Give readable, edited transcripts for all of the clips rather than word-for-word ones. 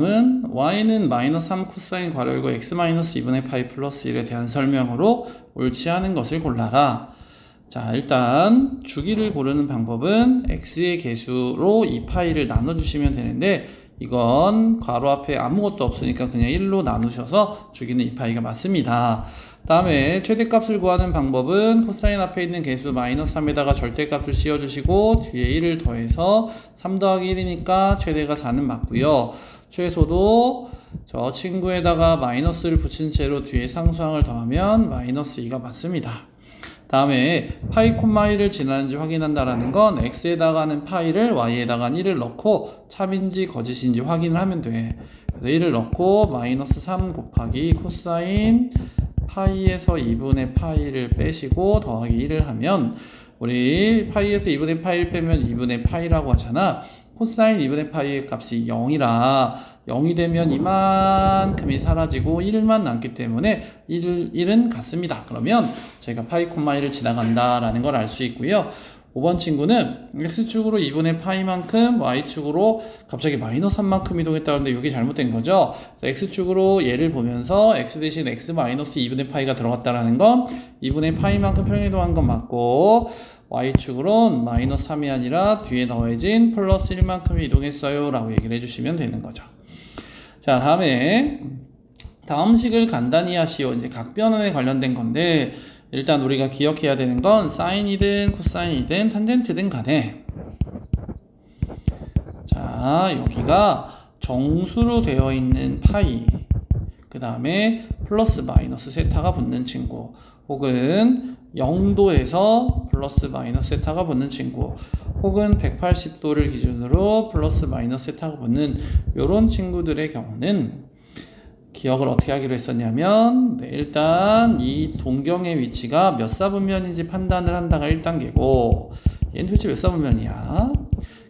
다음은 y는 마이너스 3 코사인 괄호 열고 x 마이너스 2분의 파이 플러스 1에 대한 설명으로 옳지 않은 것을 골라라. 자, 일단 주기를 고르는 방법은 x의 개수로 이 파이를 나눠주시면 되는데 이건 괄호 앞에 아무것도 없으니까 그냥 1로 나누셔서 주기는 이 파이가 맞습니다. 다음에 최대값을 구하는 방법은 코사인 앞에 있는 개수 마이너스 3에다가 절대값을 씌워주시고 뒤에 1을 더해서 3 더하기 1이니까 최대가 4는 맞고요. 최소도 저 친구에다가 마이너스를 붙인 채로 뒤에 상수항을 더하면 마이너스 2가 맞습니다. 다음에 파이 콤마 1을 지나는지 확인한다라는 건 x에다가는 파이를 y에다가 1을 넣고 참인지 거짓인지 확인을 하면 돼. 그래서 1을 넣고 마이너스 3 곱하기 코사인 파이에서 2분의 파이를 빼시고 더하기 1을 하면 우리 파이에서 2분의 파이를 빼면 2분의 파이라고 하잖아. 코사인 2분의 파이의 값이 0이라 0이 되면 이만큼이 사라지고 1만 남기 때문에 1은 같습니다. 그러면 제가 파이 콤마 1을 지나간다 라는 걸 알 수 있고요. 5번 친구는 x축으로 2분의 파이만큼 y축으로 갑자기 마이너스 3만큼 이동했다는데 이게 잘못된 거죠. x축으로 얘를 보면서 x 대신 x 마이너스 2분의 파이가 들어갔다라는 건 2분의 파이만큼 평행이동한 건 맞고 y축으로는 마이너스 3이 아니라 뒤에 더해진 플러스 1만큼이 이동했어요 라고 얘기를 해주시면 되는 거죠. 자, 다음 식을 간단히 하시오. 이제 각변환에 관련된 건데 일단 우리가 기억해야 되는 건 사인이든 코사인이든 탄젠트든 간에 자, 여기가 정수로 되어 있는 파이 그 다음에 플러스 마이너스 세타가 붙는 친구 혹은 0도에서 플러스 마이너스 세타가 붙는 친구 혹은 180도를 기준으로 플러스 마이너스 세타가 붙는 이런 친구들의 경우는 기억을 어떻게 하기로 했었냐면 일단 이 동경의 위치가 몇 사분면인지 판단을 한다가 1단계고 얘는 도대체 몇 사분면이야?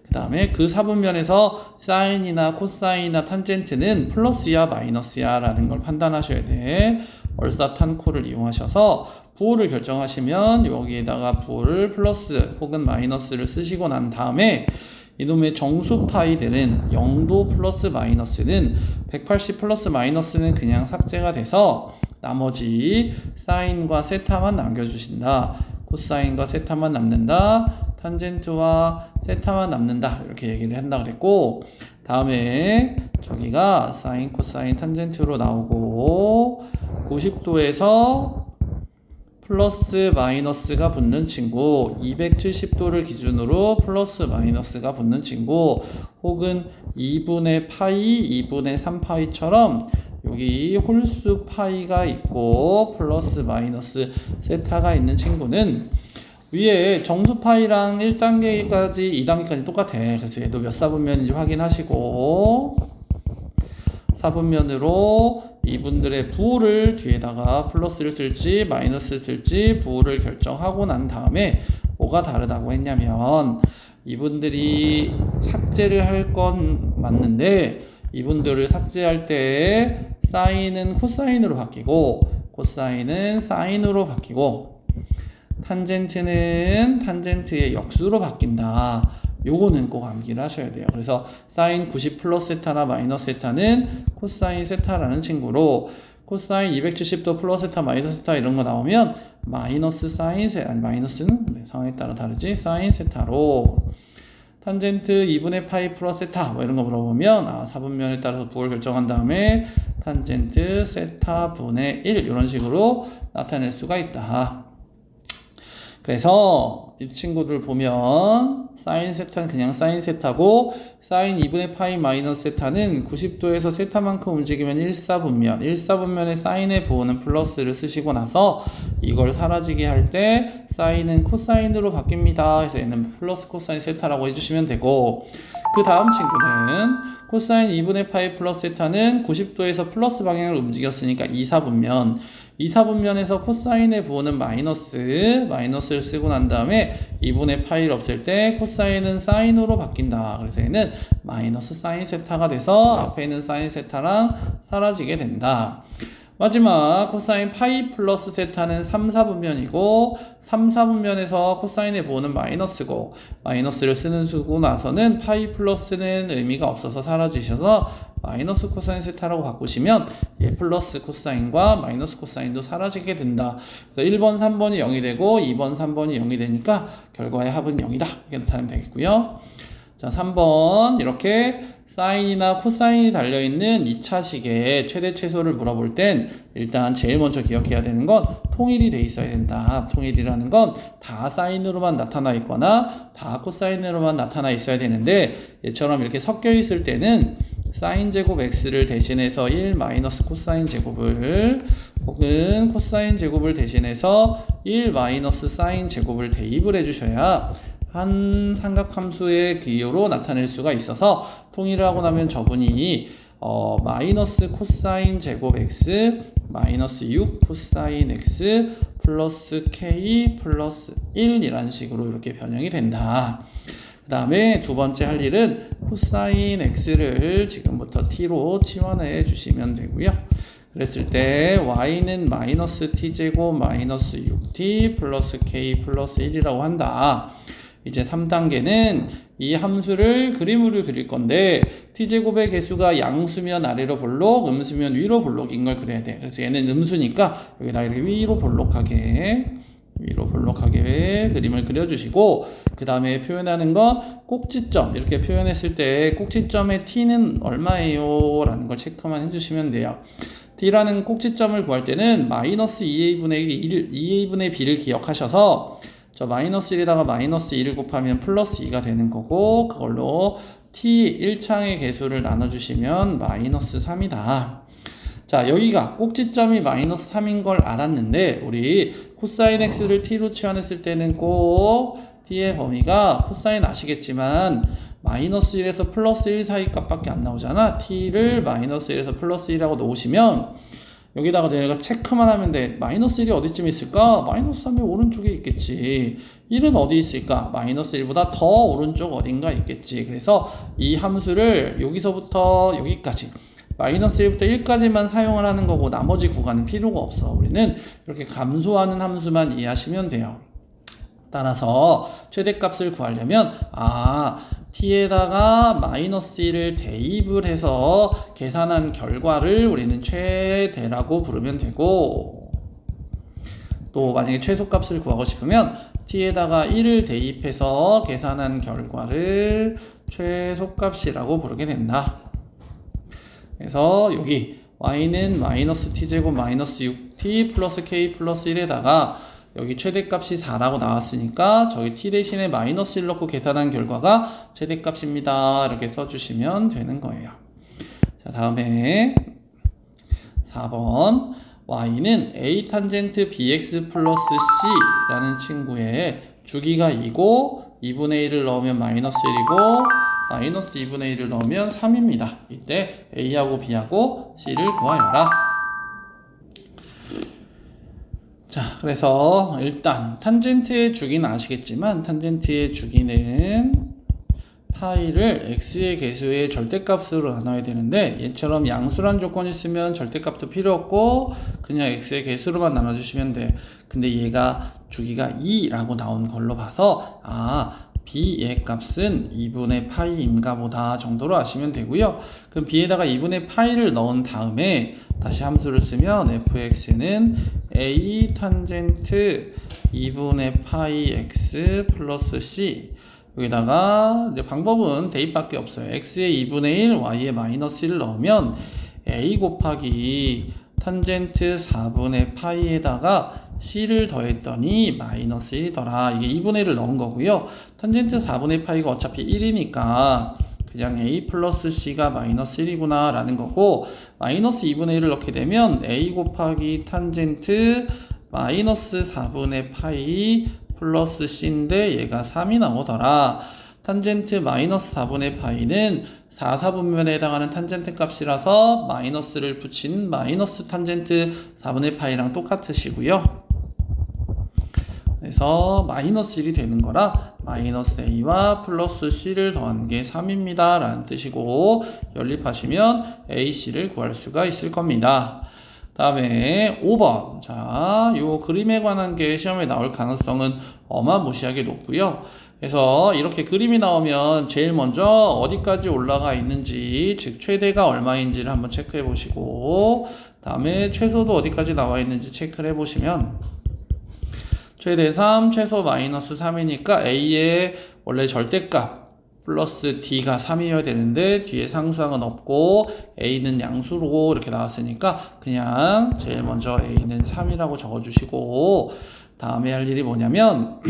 그 다음에 그 사분면에서 사인이나 코사인이나 탄젠트는 플러스야 마이너스야 라는 걸 판단하셔야 돼. 얼사탄코를 이용하셔서 부호를 결정하시면 여기에다가 부호를 플러스 혹은 마이너스를 쓰시고 난 다음에 이놈의 정수 파이들은 0도 플러스 마이너스는 180 플러스 마이너스는 그냥 삭제가 돼서 나머지 사인과 세타만 남겨주신다. 코사인과 세타만 남는다. 탄젠트와 세타만 남는다. 이렇게 얘기를 한다 그랬고 다음에 저기가 사인, 코사인, 탄젠트로 나오고 90도에서 플러스 마이너스가 붙는 친구 270도를 기준으로 플러스 마이너스가 붙는 친구 혹은 2분의 파이, 2분의 3파이처럼 여기 홀수 파이가 있고 플러스 마이너스 세타가 있는 친구는 위에 정수 파이랑 1단계까지 2단계까지 똑같아. 그래서 얘도 몇 사분면인지 확인하시고 사분면으로 이분들의 부호를 뒤에다가 플러스를 쓸지 마이너스를 쓸지 부호를 결정하고 난 다음에 뭐가 다르다고 했냐면 이분들이 삭제를 할 건 맞는데 이분들을 삭제할 때 사인은 코사인으로 바뀌고 코사인은 사인으로 바뀌고 탄젠트는 탄젠트의 역수로 바뀐다. 요거는 꼭 암기를 하셔야 돼요. 그래서 사인 90 플러스 세타나 마이너스 세타는 코사인 세타라는 친구로 코사인 270도 플러스 세타 마이너스 세타 이런 거 나오면 마이너스 사인 세타 아니 마이너스는 상황에 따라 다르지 사인 세타로 탄젠트 2분의 파이 플러스 세타 뭐 이런 거 물어보면 사분면에 따라서 부호를 결정한 다음에 탄젠트 세타 분의 1 이런 식으로 나타낼 수가 있다. 그래서 이 친구들 보면 사인 세타는 그냥 사인 세타고 사인 2분의 파이 마이너스 세타는 90도에서 세타만큼 움직이면 1사분면 1사분면의 사인의 부호는 플러스를 쓰시고 나서 이걸 사라지게 할 때 사인은 코사인으로 바뀝니다. 그래서 얘는 플러스 코사인 세타라고 해주시면 되고 그 다음 친구는 코사인 2분의 파이 플러스 세타는 90도에서 플러스 방향을 움직였으니까 2사분면 2사분면에서 코사인의 부호는 마이너스를 쓰고 난 다음에 2분의 파이를 없앨 때 코사인은 사인으로 바뀐다. 그래서 얘는 마이너스 사인 세타가 돼서 앞에 있는 사인 세타랑 사라지게 된다. 마지막 코사인 파이 플러스 세타는 3, 4분면이고 3, 4분면에서 코사인의 부호는 마이너스고 마이너스를 쓰는 수고 나서는 파이 플러스는 의미가 없어서 사라지셔서 마이너스 코사인 세타라고 바꾸시면 플러스 코사인과 마이너스 코사인도 사라지게 된다. 그래서 1번, 3번이 0이 되고 2번, 3번이 0이 되니까 결과의 합은 0이다. 이렇게 나타내면 되겠고요. 자, 3번 이렇게 사인이나 코사인이 달려있는 2차식의 최대 최소를 물어볼 땐 일단 제일 먼저 기억해야 되는 건 통일이 돼 있어야 된다. 통일이라는 건 다 사인으로만 나타나 있거나 다 코사인으로만 나타나 있어야 되는데 얘처럼 이렇게 섞여 있을 때는 사인 제곱 x를 대신해서 1 마이너스 코사인 제곱을 혹은 코사인 제곱을 대신해서 1 마이너스 사인 제곱을 대입을 해주셔야 한 삼각함수의 기호로 나타낼 수가 있어서 통일을 하고 나면 저분이 마이너스 코사인 제곱 x 마이너스 6 코사인 x 플러스 k 플러스 1이라는 식으로 이렇게 변형이 된다. 그 다음에 두 번째 할 일은 코사인 x를 지금부터 t로 치환해 주시면 되고요. 그랬을 때 y는 마이너스 t제곱 마이너스 6t 플러스 k 플러스 1이라고 한다. 이제 3단계는 이 함수를 그림으로 그릴 건데 t제곱의 개수가 양수면 아래로 볼록, 음수면 위로 볼록인 걸 그려야 돼. 그래서 얘는 음수니까 여기다 이렇게 위로 볼록하게 그림을 그려주시고 그 다음에 표현하는 건 꼭지점 이렇게 표현했을 때 꼭지점의 t는 얼마예요? 라는 걸 체크만 해주시면 돼요. t라는 꼭지점을 구할 때는 마이너스 2a분의 b를 기억하셔서 저 마이너스 1에다가 마이너스 2를 곱하면 플러스 2가 되는 거고 그걸로 t 1창의 개수를 나눠주시면 마이너스 3이다. 자, 여기가 꼭지점이 마이너스 3인 걸 알았는데 우리 코사인 x를 t로 치환했을 때는 꼭 t의 범위가 코사인 아시겠지만 마이너스 1에서 플러스 1 사이 값밖에 안 나오잖아. t를 마이너스 1에서 플러스 1이라고 놓으시면 여기다가 내가 체크만 하면 돼. 마이너스 1이 어디쯤 있을까? 마이너스 3이 오른쪽에 있겠지. 1은 어디 있을까? 마이너스 1보다 더 오른쪽 어딘가 있겠지. 그래서 이 함수를 여기서부터 여기까지 마이너스 1부터 1까지만 사용을 하는 거고 나머지 구간은 필요가 없어. 우리는 이렇게 감소하는 함수만 이해하시면 돼요. 따라서 최대값을 구하려면 t에다가 마이너스 1을 대입을 해서 계산한 결과를 우리는 최대라고 부르면 되고 또 만약에 최소값을 구하고 싶으면 t에다가 1을 대입해서 계산한 결과를 최소값이라고 부르게 된다. 그래서 여기 y는 마이너스 t제곱 마이너스 6t 플러스 k 플러스 1에다가 여기 최대값이 4라고 나왔으니까 저기 t 대신에 마이너스 1 넣고 계산한 결과가 최대값입니다. 이렇게 써주시면 되는 거예요. 자, 다음에 4번 y는 a 탄젠트 bx 플러스 c라는 친구의 주기가 2고 2분의 1을 넣으면 마이너스 1이고 마이너스 2분의 1을 넣으면 3입니다. 이때 a하고 b하고 c를 구하여라. 자, 그래서 일단 탄젠트의 주기는 아시겠지만 탄젠트의 주기는 파이를 x의 개수의 절대값으로 나눠야 되는데 얘처럼 양수란 조건이 있으면 절대값도 필요 없고 그냥 x의 개수로만 나눠주시면 돼. 근데 얘가 주기가 2라고 나온 걸로 봐서 b의 값은 2분의 파이인가 보다 정도로 아시면 되고요. 그럼 b에다가 2분의 파이를 넣은 다음에 다시 함수를 쓰면 fx는 a 탄젠트 2분의 파이 x 플러스 c 여기다가 이제 방법은 대입밖에 없어요. x의 2분의 1, y의 마이너스 1을 넣으면 a 곱하기 탄젠트 4분의 파이에다가 c를 더했더니 마이너스 1이더라. 이게 2분의 1을 넣은 거고요. 탄젠트 4분의 파이가 어차피 1이니까 그냥 a 플러스 c가 마이너스 1이구나 라는 거고 마이너스 2분의 1을 넣게 되면 a 곱하기 탄젠트 마이너스 4분의 파이 플러스 c인데 얘가 3이 나오더라. 탄젠트 마이너스 4분의 파이는 4, 4분면에 해당하는 탄젠트 값이라서 마이너스를 붙인 마이너스 탄젠트 4분의 파이랑 똑같으시고요. 그래서 마이너스 1이 되는 거라 마이너스 a와 플러스 c를 더한 게 3입니다 라는 뜻이고 연립하시면 a, c를 구할 수가 있을 겁니다. 다음에 5번. 자, 요 그림에 관한 게 시험에 나올 가능성은 어마무시하게 높고요. 그래서 이렇게 그림이 나오면 제일 먼저 어디까지 올라가 있는지, 즉 최대가 얼마인지를 한번 체크해 보시고, 다음에 최소도 어디까지 나와 있는지 체크를 해 보시면, 최대 3, 최소 마이너스 3이니까 A의 원래 절대값 플러스 D가 3이어야 되는데 뒤에 상수항은 없고 A는 양수로 이렇게 나왔으니까 그냥 제일 먼저 A는 3이라고 적어주시고, 다음에 할 일이 뭐냐면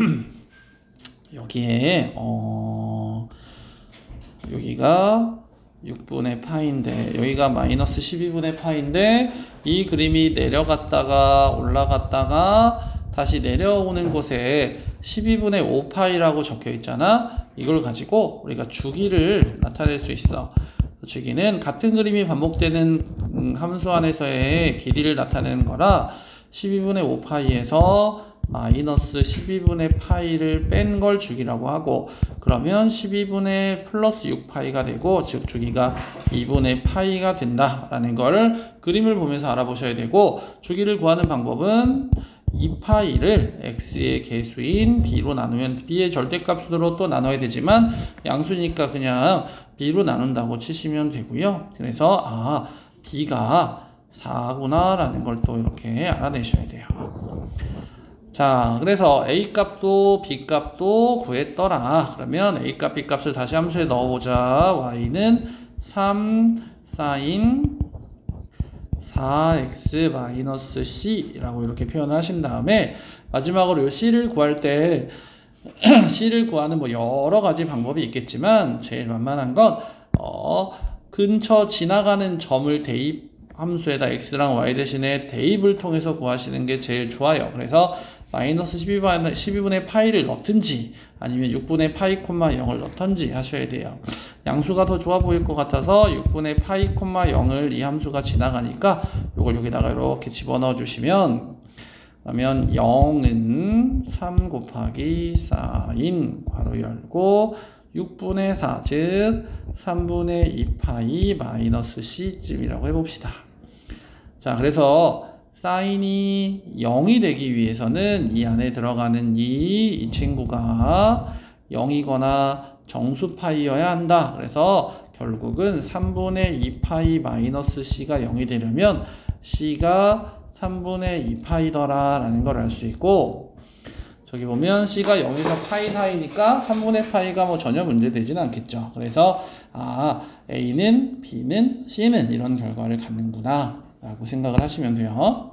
여기에 여기가 6분의 파인데 여기가 마이너스 12분의 파인데 이 그림이 내려갔다가 올라갔다가 다시 내려오는 곳에 12분의 5파이라고 적혀 있잖아. 이걸 가지고 우리가 주기를 나타낼 수 있어. 주기는 같은 그림이 반복되는 함수 안에서의 길이를 나타내는 거라 12분의 5파이에서 마이너스 12분의 파이를 뺀 걸 주기라고 하고, 그러면 12분의 플러스 6파이가 되고, 즉 주기가 2분의 파이가 된다라는 걸 그림을 보면서 알아보셔야 되고, 주기를 구하는 방법은 2파이를 x의 개수인 b로 나누면 b의 절대값으로 또 나눠야 되지만 양수니까 그냥 b로 나눈다고 치시면 되고요. 그래서 b가 4구나 라는 걸 또 이렇게 알아내셔야 돼요. 자, 그래서 A 값도 B 값도 구했더라. 그러면 A 값, B 값을 다시 함수에 넣어보자. Y는 3 사인 4x-c라고 이렇게 표현을 하신 다음에 마지막으로 이 C를 구할 때 C를 구하는 뭐 여러 가지 방법이 있겠지만 제일 만만한 건 근처 지나가는 점을 대입 함수에다 x랑 y 대신에 대입을 통해서 구하시는 게 제일 좋아요. 그래서 마이너스 12분의 파이를 넣든지 아니면 6분의 파이 콤마 0을 넣든지 하셔야 돼요. 양수가 더 좋아 보일 것 같아서 6분의 파이 콤마 0을 이 함수가 지나가니까 이걸 여기다가 이렇게 집어넣어 주시면, 그러면 0은 3 곱하기 사인 괄호 열고 6분의 4, 즉 3분의 2파이 마이너스 c쯤이라고 해봅시다. 자, 그래서 사인이 0이 되기 위해서는 이 안에 들어가는 이 친구가 0이거나 정수파이여야 한다. 그래서 결국은 3분의 2파이 마이너스 c가 0이 되려면 c가 3분의 2파이더라 라는 걸 알 수 있고, 저기 보면 C가 0에서 파이 사이니까 3분의 파이가 뭐 전혀 문제되진 않겠죠. 그래서 A는 B는 C는 이런 결과를 갖는구나 라고 생각을 하시면 돼요.